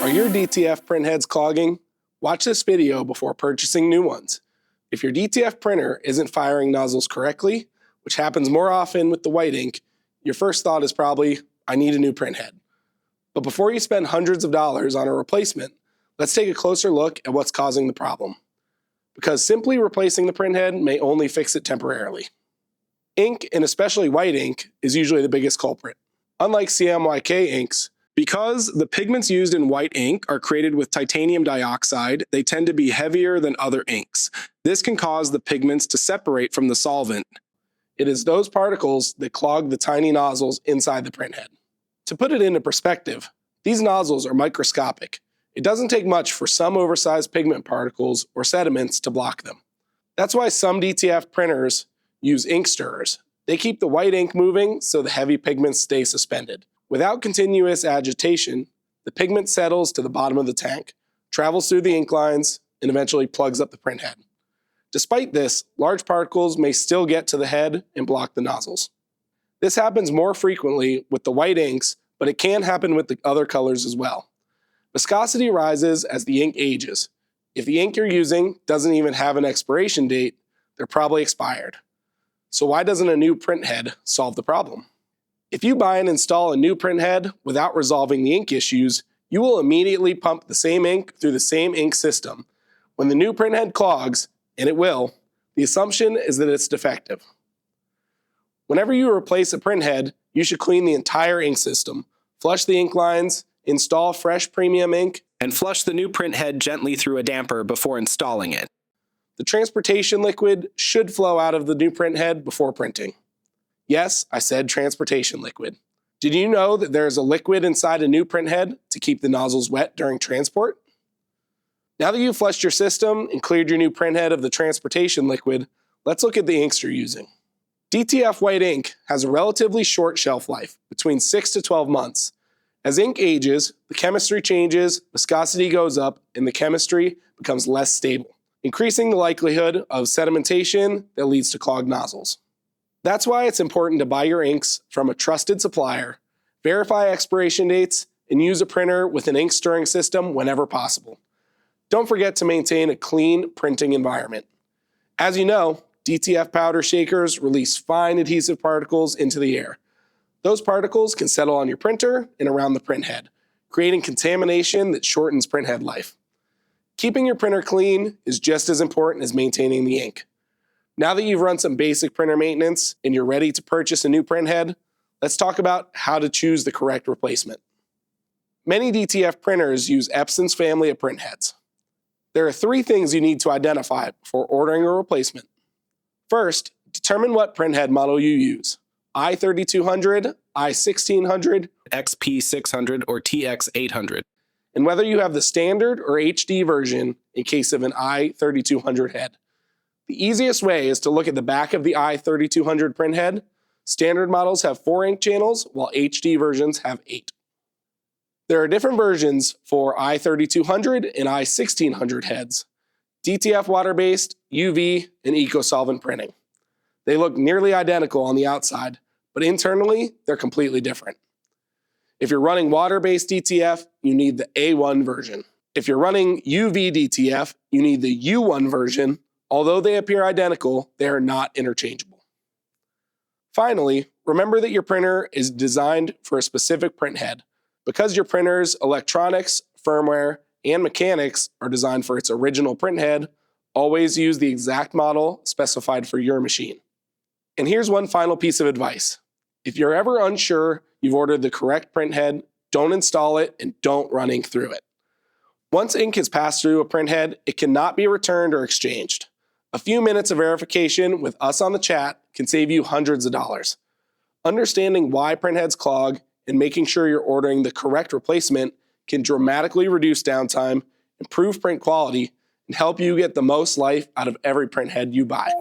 Are your DTF printheads clogging? Watch this video before purchasing new ones. If your DTF printer isn't firing nozzles correctly, which happens more often with the white ink, your first thought is probably, I need a new printhead. But before you spend hundreds of dollars on a replacement, let's take a closer look at what's causing the problem. Because simply replacing the printhead may only fix it temporarily. Ink, and especially white ink, is usually the biggest culprit. Unlike CMYK inks, because the pigments used in white ink are created with titanium dioxide, they tend to be heavier than other inks. This can cause the pigments to separate from the solvent. It is those particles that clog the tiny nozzles inside the printhead. To put it into perspective, these nozzles are microscopic. It doesn't take much for some oversized pigment particles or sediments to block them. That's why some DTF printers use ink stirrers. They keep the white ink moving so the heavy pigments stay suspended. Without continuous agitation, the pigment settles to the bottom of the tank, travels through the ink lines, and eventually plugs up the printhead. Despite this, large particles may still get to the head and block the nozzles. This happens more frequently with the white inks, but it can happen with the other colors as well. Viscosity rises as the ink ages. If the ink you're using doesn't even have an expiration date, they're probably expired. So why doesn't a new printhead solve the problem? If you buy and install a new printhead without resolving the ink issues, you will immediately pump the same ink through the same ink system. When the new printhead clogs, and it will, the assumption is that it's defective. Whenever you replace a printhead, you should clean the entire ink system, flush the ink lines, install fresh premium ink, and flush the new printhead gently through a damper before installing it. The transportation liquid should flow out of the new printhead before printing. Yes, I said transportation liquid. Did you know that there is a liquid inside a new printhead to keep the nozzles wet during transport? Now that you've flushed your system and cleared your new printhead of the transportation liquid, let's look at the inks you're using. DTF white ink has a relatively short shelf life, between 6 to 12 months. As ink ages, the chemistry changes, viscosity goes up, and the chemistry becomes less stable, increasing the likelihood of sedimentation that leads to clogged nozzles. That's why it's important to buy your inks from a trusted supplier, verify expiration dates, and use a printer with an ink stirring system whenever possible. Don't forget to maintain a clean printing environment. As you know, DTF powder shakers release fine adhesive particles into the air. Those particles can settle on your printer and around the printhead, creating contamination that shortens printhead life. Keeping your printer clean is just as important as maintaining the ink. Now that you've run some basic printer maintenance and you're ready to purchase a new printhead, let's talk about how to choose the correct replacement. Many DTF printers use Epson's family of printheads. There are 3 things you need to identify before ordering a replacement. First, determine what printhead model you use: i3200, i1600, XP600, or TX800, and whether you have the standard or HD version in case of an i3200 head. The easiest way is to look at the back of the i3200 printhead. Standard models have 4 ink channels, while HD versions have 8. There are different versions for i3200 and i1600 heads: DTF water-based, UV, and eco-solvent printing. They look nearly identical on the outside, but internally, they're completely different. If you're running water-based DTF, you need the A1 version. If you're running UV DTF, you need the U1 version. Although they appear identical, they are not interchangeable. Finally, remember that your printer is designed for a specific printhead. Because your printer's electronics, firmware, and mechanics are designed for its original printhead, always use the exact model specified for your machine. And here's one final piece of advice. If you're ever unsure you've ordered the correct printhead, don't install it and don't run ink through it. Once ink has passed through a printhead, it cannot be returned or exchanged. A few minutes of verification with us on the chat can save you hundreds of dollars. Understanding why printheads clog and making sure you're ordering the correct replacement can dramatically reduce downtime, improve print quality, and help you get the most life out of every printhead you buy.